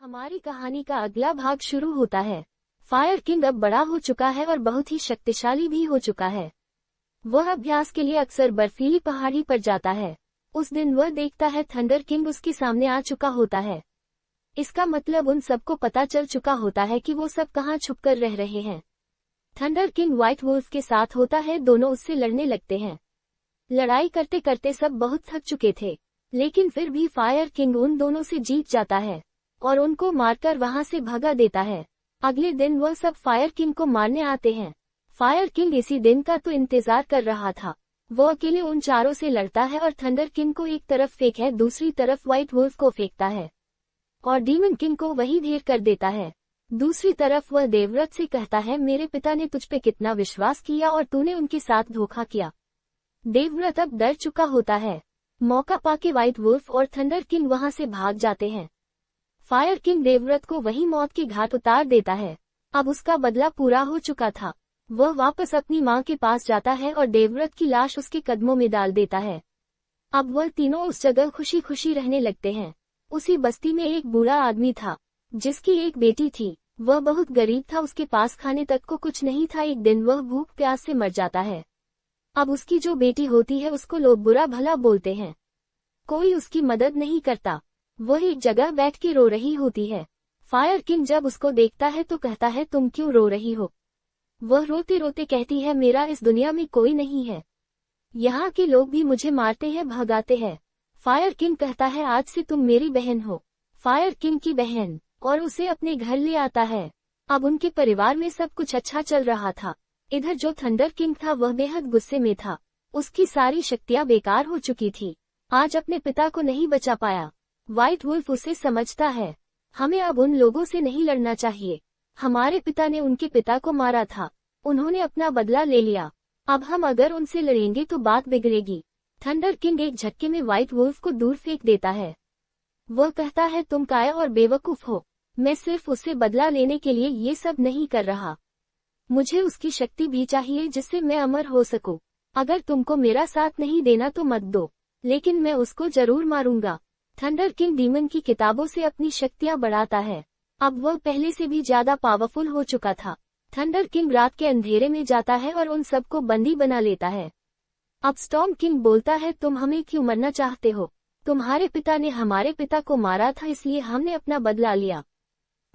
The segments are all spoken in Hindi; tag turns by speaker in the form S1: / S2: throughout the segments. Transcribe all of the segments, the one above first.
S1: हमारी कहानी का अगला भाग शुरू होता है। फायर किंग अब बड़ा हो चुका है और बहुत ही शक्तिशाली भी हो चुका है। वह अभ्यास के लिए अक्सर बर्फीली पहाड़ी पर जाता है। उस दिन वह देखता है थंडर किंग उसके सामने आ चुका होता है। इसका मतलब उन सबको पता चल चुका होता है कि वो सब कहाँ छुपकर रह रहे हैं। थंडर किंग व्हाइट वुल्फ के साथ होता है, दोनों उससे लड़ने लगते हैं। लड़ाई करते करते सब बहुत थक चुके थे, लेकिन फिर भी फायर किंग उन दोनों से जीत जाता है और उनको मारकर वहां से भगा देता है। अगले दिन वह सब फायर किंग को मारने आते हैं। फायर किंग इसी दिन का तो इंतजार कर रहा था। वो अकेले उन चारों से लड़ता है और थंडर किंग को एक तरफ फेंक दूसरी तरफ व्हाइट वुल्फ को फेंकता है और डीमन किंग को वही ढेर कर देता है। दूसरी तरफ वह देवव्रत से कहता है, मेरे पिता ने तुझ पे कितना विश्वास किया और तूने उनके साथ धोखा किया। देवव्रत अब डर चुका होता है। मौका पाके व्हाइट वुल्फ और थंडर किंग वहां से भाग जाते हैं। फायर किंग देवव्रत को वही मौत के घाट उतार देता है। अब उसका बदला पूरा हो चुका था। वह वापस अपनी मां के पास जाता है और देवव्रत की लाश उसके कदमों में डाल देता है। अब वह तीनों उस जगह खुशी खुशी रहने लगते हैं। उसी बस्ती में एक बूढ़ा आदमी था जिसकी एक बेटी थी। वह बहुत गरीब था, उसके पास खाने तक को कुछ नहीं था। एक दिन वह भूख प्यास से मर जाता है। अब उसकी जो बेटी होती है उसको लोग बुरा भला बोलते हैं। कोई उसकी मदद नहीं करता। वह एक जगह बैठ के रो रही होती है। फायर किंग जब उसको देखता है तो कहता है, तुम क्यों रो रही हो? वह रोते रोते कहती है, मेरा इस दुनिया में कोई नहीं है। यहाँ के लोग भी मुझे मारते हैं, भगाते हैं। फायर किंग कहता है, आज से तुम मेरी बहन हो। फायर किंग की बहन, और उसे अपने घर ले आता है। अब उनके परिवार में सब कुछ अच्छा चल रहा था। इधर जो थंडर किंग था वह बेहद गुस्से में था। उसकी सारी शक्तियां बेकार हो चुकी थी। आज अपने पिता को नहीं बचा पाया। व्हाइट वुल्फ उसे समझता है। हमें अब उन लोगों से नहीं लड़ना चाहिए। हमारे पिता ने उनके पिता को मारा था, उन्होंने अपना बदला ले लिया। अब हम अगर उनसे लड़ेंगे तो बात बिगड़ेगी। थंडर किंग एक झटके में व्हाइट वुल्फ को दूर फेंक देता है। वह कहता है, तुम काया और बेवकूफ हो। मैं सिर्फ उससे बदला लेने के लिए ये सब नहीं कर रहा। मुझे उसकी शक्ति भी चाहिए जिससे मैं अमर हो सकूं। अगर तुमको मेरा साथ नहीं देना तो मत दो, लेकिन मैं उसको जरूर मारूंगा। थंडर किंग डीमन की किताबों से अपनी शक्तियां बढ़ाता है। अब वह पहले से भी ज्यादा पावरफुल हो चुका था। थंडर किंग रात के अंधेरे में जाता है और उन सबको बंदी बना लेता है। अब स्टॉर्म किंग बोलता है, तुम हमें क्यों मरना चाहते हो? तुम्हारे पिता ने हमारे पिता को मारा था, इसलिए हमने अपना बदला लिया।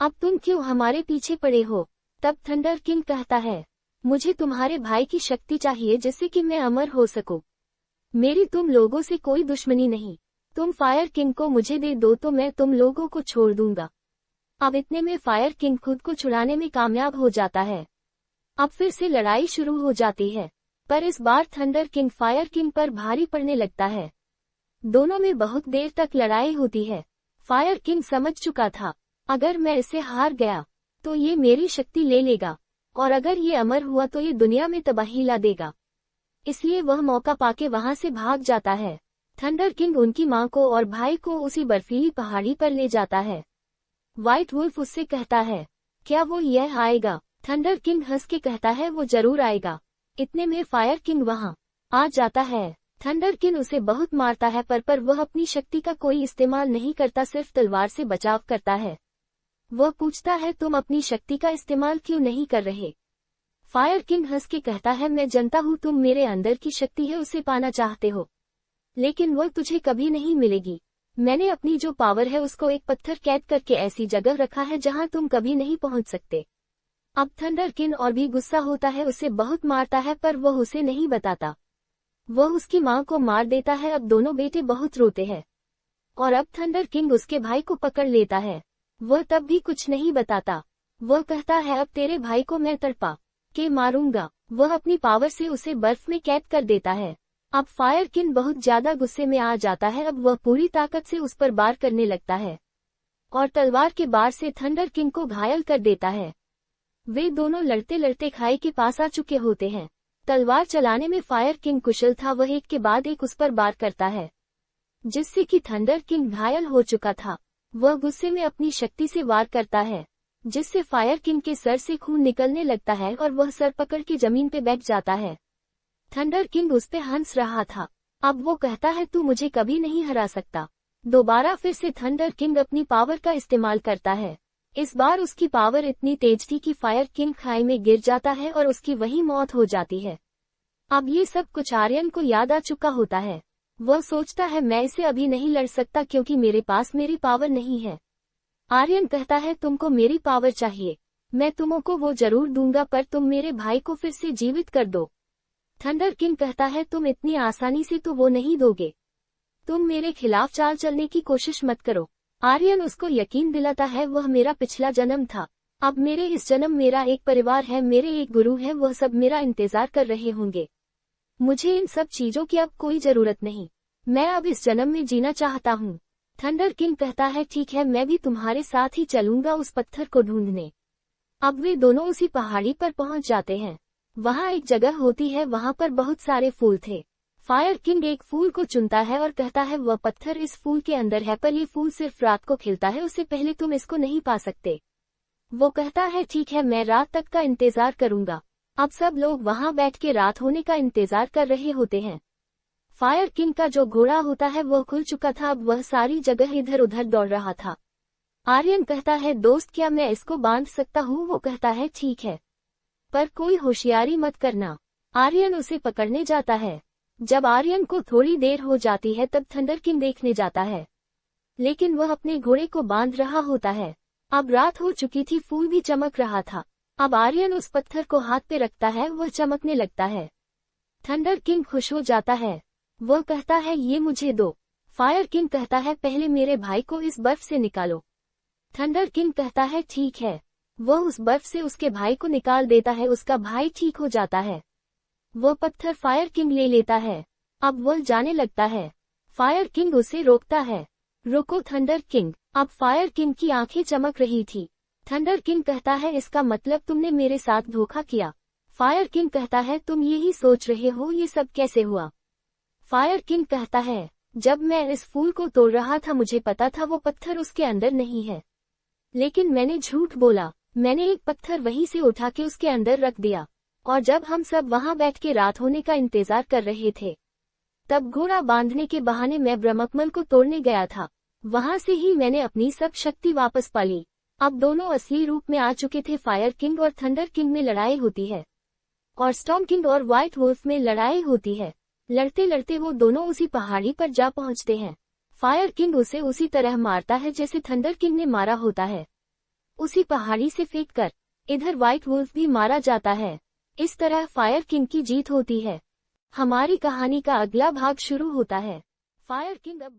S1: अब तुम क्यों हमारे पीछे पड़े हो? तब थंडर किंग कहता है, मुझे तुम्हारे भाई की शक्ति चाहिए जिससे कि मैं अमर हो सकूं। मेरी तुम लोगों से कोई दुश्मनी नहीं। तुम फायर किंग को मुझे दे दो तो मैं तुम लोगों को छोड़ दूंगा। अब इतने में फायर किंग खुद को छुड़ाने में कामयाब हो जाता है। अब फिर से लड़ाई शुरू हो जाती है, पर इस बार थंडर किंग फायर किंग पर भारी पड़ने लगता है। दोनों में बहुत देर तक लड़ाई होती है। फायर किंग समझ चुका था, अगर मैं इसे हार गया तो ये मेरी शक्ति ले लेगा, और अगर ये अमर हुआ तो ये दुनिया में तबाही ला देगा। इसलिए वह मौका पाके वहां से भाग जाता है। थंडर किंग उनकी मां को और भाई को उसी बर्फीली पहाड़ी पर ले जाता है। व्हाइट वुल्फ उससे कहता है, क्या वो यह आएगा? थंडर किंग हंस के कहता है, वो जरूर आएगा। इतने में फायर किंग वहां आ जाता है। थंडर किंग उसे बहुत मारता है, पर वह अपनी शक्ति का कोई इस्तेमाल नहीं करता, सिर्फ तलवार से बचाव करता है। वह पूछता है, तुम अपनी शक्ति का इस्तेमाल क्यों नहीं कर रहे? फायर किंग हंस के कहता है, मैं जानता हूँ तुम मेरे अंदर की शक्ति है उसे पाना चाहते हो, लेकिन वह तुझे कभी नहीं मिलेगी। मैंने अपनी जो पावर है उसको एक पत्थर कैद करके ऐसी जगह रखा है जहां तुम कभी नहीं पहुंच सकते। अब थंडर किंग और भी गुस्सा होता है, उसे बहुत मारता है, पर वह उसे नहीं बताता। वह उसकी मां को मार देता है। अब दोनों बेटे बहुत रोते हैं और अब थंडर किंग उसके भाई को पकड़ लेता है। वह तब भी कुछ नहीं बताता। वह कहता है, अब तेरे भाई को मैं तड़पा के मारूंगा। वह अपनी पावर से उसे बर्फ में कैद कर देता है। अब फायर किंग बहुत ज्यादा गुस्से में आ जाता है। अब वह पूरी ताकत से उस पर वार करने लगता है और तलवार के वार से थंडर किंग को घायल कर देता है। वे दोनों लड़ते लड़ते खाई के पास आ चुके होते हैं। तलवार चलाने में फायर किंग कुशल था। वह एक के बाद एक उस पर वार करता है, जिससे कि थंडर किंग घायल हो चुका था। वह गुस्से में अपनी शक्ति से वार करता है, जिससे फायर किंग के सर से खून निकलने लगता है और वह सर पकड़ के जमीन पे बैठ जाता है। थंडर किंग उस पे हंस रहा था। अब वो कहता है, तू मुझे कभी नहीं हरा सकता। दोबारा फिर से थंडर किंग अपनी पावर का इस्तेमाल करता है। इस बार उसकी पावर इतनी तेज थी कि फायर किंग खाई में गिर जाता है और उसकी वहीं मौत हो जाती है। अब ये सब कुछ आर्यन को याद आ चुका होता है। वह सोचता है मैं इसे अभी नहीं लड़ सकता क्योंकि मेरे पास मेरी पावर नहीं है। आर्यन कहता है तुमको मेरी पावर चाहिए, मैं तुमको वो जरूर दूंगा पर तुम मेरे भाई को फिर से जीवित कर दो। थंडर किंग कहता है तुम इतनी आसानी से तो वो नहीं दोगे, तुम मेरे खिलाफ चाल चलने की कोशिश मत करो। आर्यन उसको यकीन दिलाता है वह मेरा पिछला जन्म था, अब मेरे इस जन्म मेरा एक परिवार है, मेरे एक गुरु है, वह सब मेरा इंतजार कर रहे होंगे। मुझे इन सब चीजों की अब कोई जरूरत नहीं, मैं अब इस जन्म में जीना चाहता हूँ। थंडर किंग कहता है ठीक है, मैं भी तुम्हारे साथ ही चलूंगा उस पत्थर को ढूंढने। अब वे दोनों उसी पहाड़ी पर पहुंच जाते हैं। वहां एक जगह होती है, वहां पर बहुत सारे फूल थे। फायर किंग एक फूल को चुनता है और कहता है वह पत्थर इस फूल के अंदर है, पर ये फूल सिर्फ रात को खिलता है, उससे पहले तुम इसको नहीं पा सकते। वो कहता है ठीक है, मैं रात तक का इंतजार करूंगा। अब सब लोग वहां बैठ के रात होने का इंतजार कर रहे होते हैं। फायर किंग का जो घोड़ा होता है वह खुल चुका था, अब वह सारी जगह इधर उधर दौड़ रहा था। आर्यन कहता है दोस्त क्या मैं इसको बांध सकता हूँ? वो कहता है ठीक है, पर कोई होशियारी मत करना। आर्यन उसे पकड़ने जाता है। जब आर्यन को थोड़ी देर हो जाती है तब थंडर किंग देखने जाता है, लेकिन वह अपने घोड़े को बांध रहा होता है। अब रात हो चुकी थी, फूल भी चमक रहा था। अब आर्यन उस पत्थर को हाथ पे रखता है, वह चमकने लगता है। थंडर किंग खुश हो जाता है, वह कहता है ये मुझे दो। फायर किंग कहता है पहले मेरे भाई को इस बर्फ से निकालो। थंडर किंग कहता है ठीक है, वह उस बर्फ से उसके भाई को निकाल देता है, उसका भाई ठीक हो जाता है। वह पत्थर फायर किंग ले लेता है। अब वह जाने लगता है। फायर किंग उसे रोकता है, रुको थंडर किंग। अब फायर किंग की आंखें चमक रही थी। थंडर किंग कहता है इसका मतलब तुमने मेरे साथ धोखा किया। फायर किंग कहता है तुम यही सोच रहे हो ये सब कैसे हुआ? फायर किंग कहता है जब मैं इस फूल को तोड़ रहा था मुझे पता था वो पत्थर उसके अंदर नहीं है, लेकिन मैंने झूठ बोला। मैंने एक पत्थर वहीं से उठा के उसके अंदर रख दिया, और जब हम सब वहां बैठ के रात होने का इंतजार कर रहे थे तब घोड़ा बांधने के बहाने मैं ब्रह्मकमल को तोड़ने गया था। वहां से ही मैंने अपनी सब शक्ति वापस पा ली। अब दोनों असली रूप में आ चुके थे। फायर किंग और थंडर किंग में लड़ाई होती है और स्टॉर्म किंग और व्हाइट वुल्फ में लड़ाई होती है। लड़ते लड़ते वो दोनों उसी पहाड़ी पर जा पहुंचते हैं। फायर किंग उसे उसी तरह मारता है जैसे थंडर किंग ने मारा होता है, उसी पहाड़ी से फेंक कर। इधर व्हाइट वुल्फ भी मारा जाता है। इस तरह फायर किंग की जीत होती है। हमारी कहानी का अगला भाग शुरू होता है। फायर किंग अब